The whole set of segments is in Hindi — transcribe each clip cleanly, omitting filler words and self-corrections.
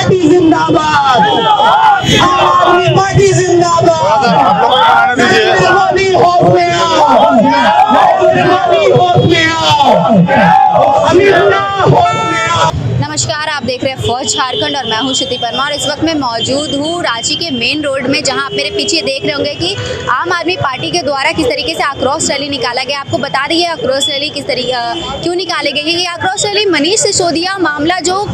पार्टी जिंदाबाद, आम आदमी पार्टी जिंदाबाद, नरेंद्र मोदी होश में आओ, नरेंद्र मोदी होश में आओ, अमित शाह होश में आओ। नमस्कार, आप देख रहे हैं फर्स्ट झारखंड और मैं हूं श्रुति परमार। इस वक्त मैं मौजूद हूं रांची के मेन रोड में, जहां आप मेरे पीछे देख रहे होंगे कि आम आदमी पार्टी के द्वारा किस तरीके से आक्रोश रैली निकाला गया। आपको बता दी है आक्रोश रैली किस तरीके क्यों निकाले गए। ये आक्रोश रैली मनीष सिसोदिया मामला जो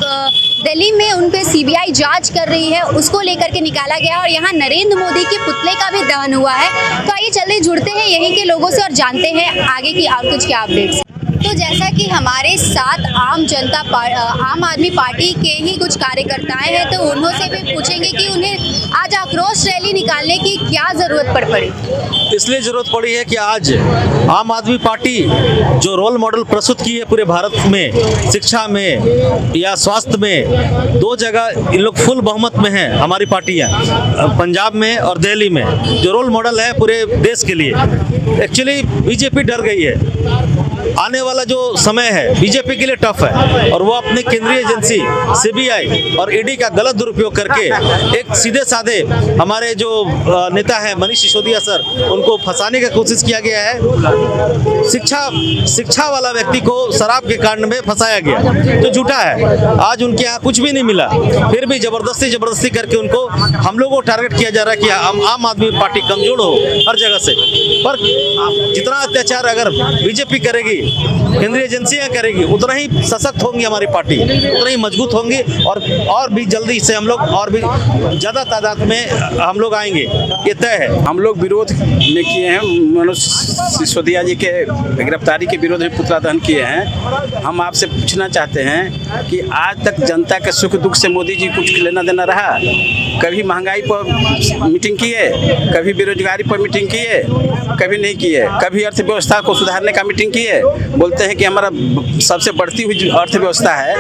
दिल्ली में उन पे सीबीआई जांच कर रही है उसको लेकर के निकाला गया और यहाँ नरेंद्र मोदी के पुतले का भी दहन हुआ है। तो आइए चलते जुड़ते हैं यहीं के लोगों से और जानते हैं आगे की और कुछ क्या अपडेट्स। तो जैसा कि हमारे साथ आम आदमी पार्टी के ही कुछ कार्यकर्ताएं हैं, तो उन्होंने भी पूछेंगे कि उन्हें आज आक्रोश रैली निकालने की क्या जरूरत पड़ी। इसलिए जरूरत पड़ी है कि आज आम आदमी पार्टी जो रोल मॉडल प्रस्तुत की है पूरे भारत में, शिक्षा में या स्वास्थ्य में, दो जगह इन लोग फुल बहुमत में हैं हमारी पार्टियां, पंजाब में और दिल्ली में, जो रोल मॉडल है पूरे देश के लिए। एक्चुअली बीजेपी डर गई है। आने वाला जो समय है बीजेपी के लिए टफ है और वो अपने केंद्रीय एजेंसी सीबीआई और ईडी का गलत दुरुपयोग करके एक सीधे साधे हमारे जो नेता है मनीष सिसोदिया सर, उनको फंसाने की कोशिश किया गया है। शिक्षा वाला व्यक्ति को शराब के कांड में फंसाया गया जो झूठा है। आज उनके यहाँ कुछ भी नहीं मिला, फिर भी जबरदस्ती करके उनको हम लोगों को टारगेट किया जा रहा है कि आम आदमी पार्टी कमजोर हो हर जगह से। पर जितना अत्याचार अगर बीजेपी करेगी, केंद्रीय एजेंसियां करेगी, उतना ही सशक्त होंगी हमारी पार्टी, उतना ही मजबूत होंगी और भी जल्दी से हम लोग और भी ज्यादा तादाद में हम लोग आएंगे, ये तय है। हम लोग विरोध में किए हैं, मनोज सिसोदिया जी के गिरफ्तारी के विरोध में पुतला दहन किए हैं। हम आपसे पूछना चाहते हैं कि आज तक जनता के सुख दुख से मोदी जी कुछ लेना देना रहा? कभी महंगाई पर मीटिंग किए, कभी बेरोजगारी पर मीटिंग किए, कभी नहीं किए। कभी अर्थव्यवस्था को सुधारने का मीटिंग किए। बोलते हैं कि हमारा सबसे बढ़ती हुई अर्थव्यवस्था है,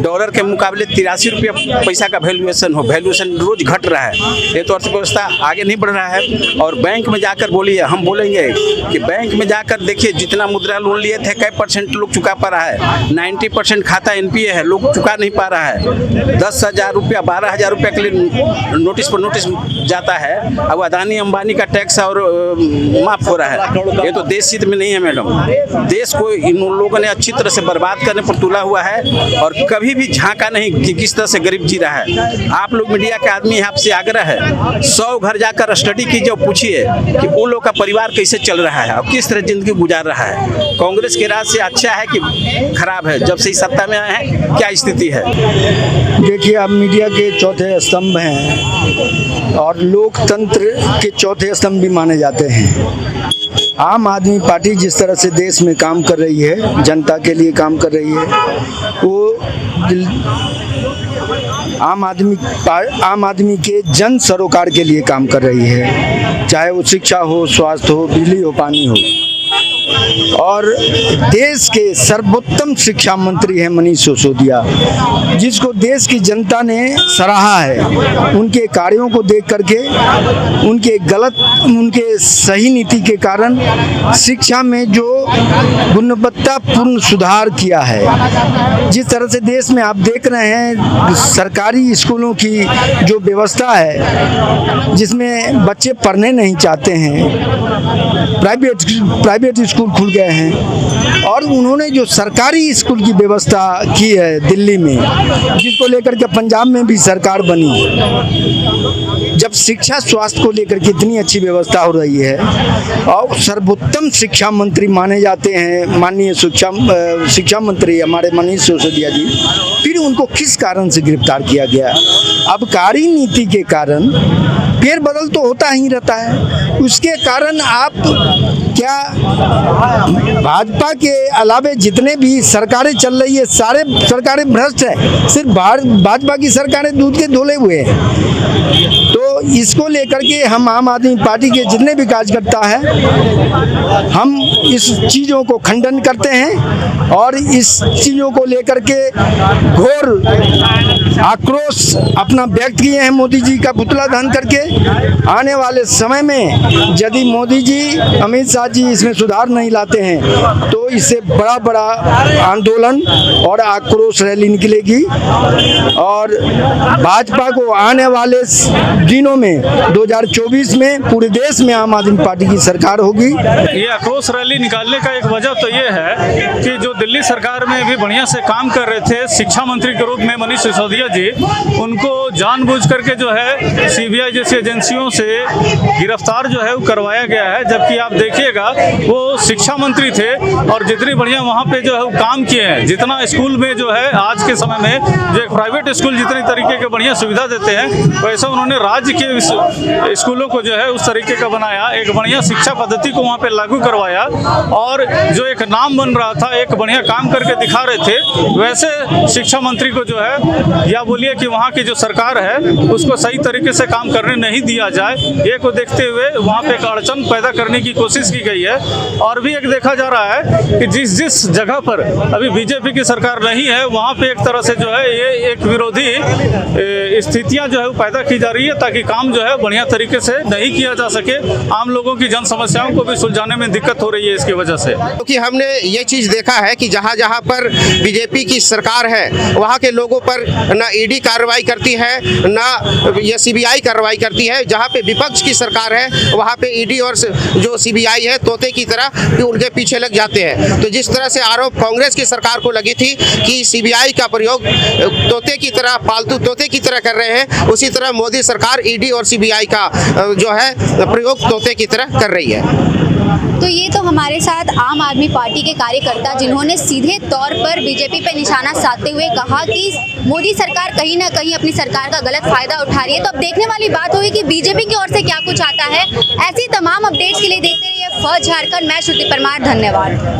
डॉलर के मुकाबले 83 रुपया पैसा का वैल्यूएशन रोज घट रहा है। ये तो अर्थव्यवस्था आगे नहीं बढ़ रहा है। और बैंक में जाकर बोलिए, हम बोलेंगे कि बैंक में जाकर देखिए जितना मुद्रा लोन लिए थे कै परसेंट लोग चुका पा रहा है। 90% खाता एनपीए है, लोग चुका नहीं पा रहा है। 10,000 रुपया 12,000 रुपया के लिए नोटिस पर नोटिस जाता है। अब अदानी अंबानी का टैक्स और माफ हो रहा है। ये तो देश हित में नहीं है मैडम। देश को इन लोगों ने अच्छी तरह से बर्बाद करने पर तुला हुआ है और कभी भी झांका नहीं कि किस तरह से गरीब जी रहा है। आप लोग मीडिया के आदमी, आपसे आग्रह है 100 घर जाकर स्टडी कीजिए और पूछिए कि वो लोग का परिवार कैसे चल रहा है और किस तरह जिंदगी गुजार रहा है। कांग्रेस के राज से अच्छा है कि खराब है? जब से इस सत्ता में आए हैं क्या स्थिति है? देखिए, आप मीडिया के चौथे स्तंभ हैं और लोकतंत्र के चौथे स्तंभ भी माने जाते हैं। आम आदमी पार्टी जिस तरह से देश में काम कर रही है, जनता के लिए काम कर रही है, वो आम आदमी के जन सरोकार के लिए काम कर रही है, चाहे वो शिक्षा हो, स्वास्थ्य हो, बिजली हो, पानी हो। और देश के सर्वोत्तम शिक्षा मंत्री हैं मनीष सिसोदिया, जिसको देश की जनता ने सराहा है। उनके कार्यों को देख करके, उनके सही नीति के कारण शिक्षा में जो गुणवत्तापूर्ण सुधार किया है। जिस तरह से देश में आप देख रहे हैं सरकारी स्कूलों की जो व्यवस्था है, जिसमें बच्चे पढ़ने नहीं चाहते हैं, प्राइवेट स्कूल खुल गए हैं। और उन्होंने जो सरकारी स्कूल की व्यवस्था की है दिल्ली में, जिसको लेकर के पंजाब में भी सरकार बनी। जब शिक्षा स्वास्थ्य को लेकर के इतनी अच्छी व्यवस्था हो रही है और सर्वोत्तम शिक्षा मंत्री माने जाते हैं माननीय शिक्षा मंत्री हमारे मनीष सिसोदिया जी, फिर उनको किस कारण से गिरफ्तार किया गया? आबकारी नीति के कारण फेरबदल तो होता ही रहता है। उसके कारण आप क्या भाजपा के अलावे जितने भी सरकारें चल रही है, सारे सरकारें भ्रष्ट है। सिर्फ भाजपा की सरकारें दूध के धोले हुए हैं। तो इसको लेकर के हम आम आदमी पार्टी के जितने भी कार्यकर्ता हैं, हम इस चीज़ों को खंडन करते हैं और इस चीज़ों को लेकर के घोर आक्रोश अपना व्यक्त किए हैं मोदी जी का पुतला दहन करके। आने वाले समय में यदि मोदी जी, अमित शाह जी इसमें सुधार नहीं लाते हैं तो इससे बड़ा बड़ा आंदोलन और आक्रोश रैली निकलेगी और भाजपा को आने वाले दिनों में 2024 में पूरे देश में आम आदमी पार्टी की सरकार होगी। ये आक्रोश रैली निकालने का एक वजह तो ये है कि जो दिल्ली सरकार में भी बढ़िया से काम कर रहे थे शिक्षा मंत्री के रूप में मनीष सिसोदिया जी, उनको जानबूझ करके जो है सीबीआई जैसी एजेंसियों से गिरफ्तार जो है वो करवाया गया है। जबकि आप देखिएगा वो शिक्षा मंत्री थे और जितनी बढ़िया वहाँ पे जो है वो काम किए हैं, जितना स्कूल में जो है आज के समय में जो एक प्राइवेट स्कूल जितनी तरीके के बढ़िया सुविधा देते हैं वैसे उन्होंने राज्य के स्कूलों को जो है उस तरीके का बनाया, एक बढ़िया शिक्षा पद्धति को वहाँ पे लागू करवाया और जो एक नाम बन रहा था, एक बढ़िया काम करके दिखा रहे थे, वैसे शिक्षा मंत्री को जो है या बोलिए कि वहाँ की जो सरकार है उसको सही तरीके से काम करने नहीं दिया जाए, ये को देखते हुए वहाँ पे एक अड़चन पैदा करने की कोशिश की गई है। और भी एक देखा जा रहा है कि जिस जिस जगह पर अभी बीजेपी की सरकार नहीं है वहाँ पे एक तरह से जो है ये एक विरोधी स्थितियाँ जो है पैदा की जा रही है ताकि काम जो है बढ़िया तरीके से नहीं किया जा सके, आम लोगों की जन समस्याओं को भी सुलझाने में दिक्कत हो रही है इसकी वजह से। क्योंकि हमने ये चीज़ देखा है कि जहाँ जहाँ पर बीजेपी की सरकार है वहाँ के लोगों पर ना ईडी कार्रवाई करती है ना ये सीबीआई कार्रवाई करती है। जहाँ पे विपक्ष की सरकार है वहाँ पे ईडी और जो सीबीआई है तोते की तरह भी उनके पीछे लग जाते हैं। तो जिस तरह से आरोप कांग्रेस की सरकार को लगी थी कि सीबीआई का प्रयोग तोते की तरह, पालतू तोते की तरह कर रहे हैं, उसी तरह मोदी सरकार ईडी और सीबीआई का जो है प्रयोग तोते की तरह कर रही है। तो ये तो हमारे साथ आम आदमी पार्टी के कार्यकर्ता जिन्होंने सीधे तौर पर बीजेपी पे निशाना साधते हुए कहा कि मोदी सरकार कहीं ना कहीं अपनी सरकार का गलत फायदा उठा रही है। तो अब देखने वाली बात होगी कि बीजेपी की ओर से क्या कुछ आता है। ऐसी तमाम अपडेट्स के लिए देखते रहिए फर्स्ट झारखंड। मैं श्रुति परमार, धन्यवाद।